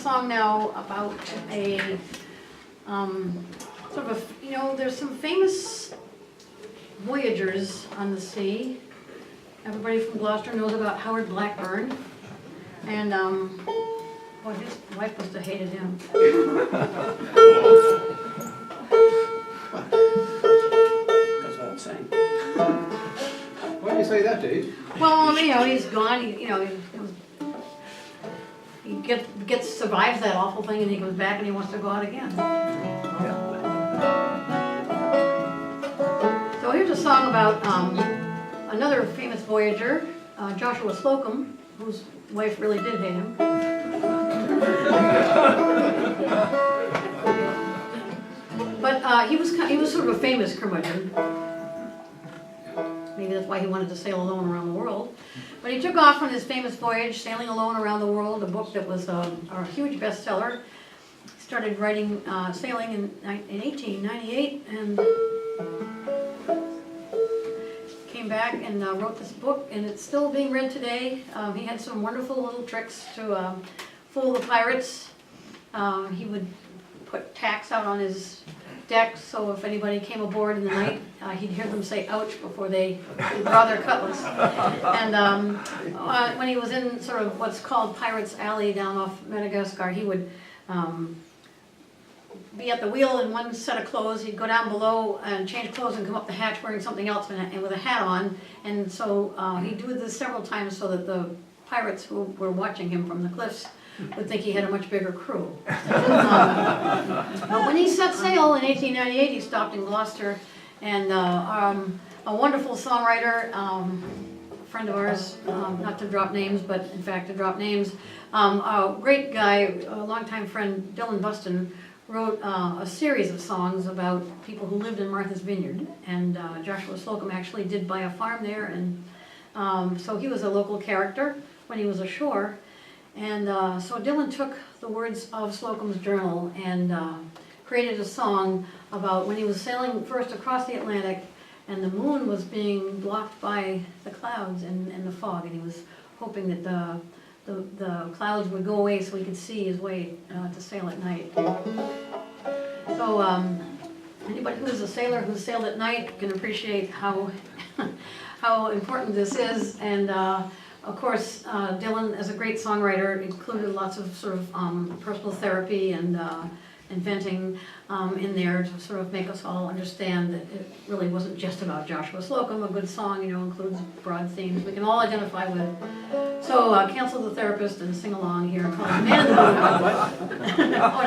song now about a, sort of, there's some famous voyagers on the sea. Everybody from Gloucester knows about Howard Blackburn. And, boy, his wife must have hated him. That's what I'm saying. Why do you say that, Dave? Well, he's gone, he survives that awful thing and he comes back and he wants to go out again. So here's a song about another famous voyager, Joshua Slocum, whose wife really did hate him. But he was sort of a famous curmudgeon. Maybe that's why he wanted to sail alone around the world. But he took off on his famous voyage, Sailing Alone Around the World, a book that was a huge bestseller. He started writing sailing in 1898 and came back and wrote this book, and it's still being read today. He had some wonderful little tricks to fool the pirates. He would put tacks out on his deck, so if anybody came aboard in the night, he'd hear them say ouch before they draw their cutlass. And when he was in sort of what's called Pirates Alley down off Madagascar, he would be at the wheel in one set of clothes. He'd go down below and change clothes and come up the hatch wearing something else and with a hat on. And so he'd do this several times so that the pirates who were watching him from the cliffs would think he had a much bigger crew. But when he set sail in 1898, he stopped in Gloucester, and a wonderful songwriter, friend of ours, not to drop names, but in fact to drop names, a great guy, a longtime friend, Dylan Buston, wrote a series of songs about people who lived in Martha's Vineyard, and Joshua Slocum actually did buy a farm there, and so he was a local character when he was ashore. And so Dylan took the words of Slocum's journal and created a song about when he was sailing first across the Atlantic and the moon was being blocked by the clouds and the fog, and he was hoping that the clouds would go away so he could see his way to sail at night. So anybody who's a sailor who sailed at night can appreciate how important this is. And of course, Dylan, as a great songwriter, included lots of sort of personal therapy and venting in there to sort of make us all understand that it really wasn't just about Joshua Slocum. A good song, includes broad themes we can all identify with. So cancel the therapist and sing along here and call it Man in the Moon. Oh, no.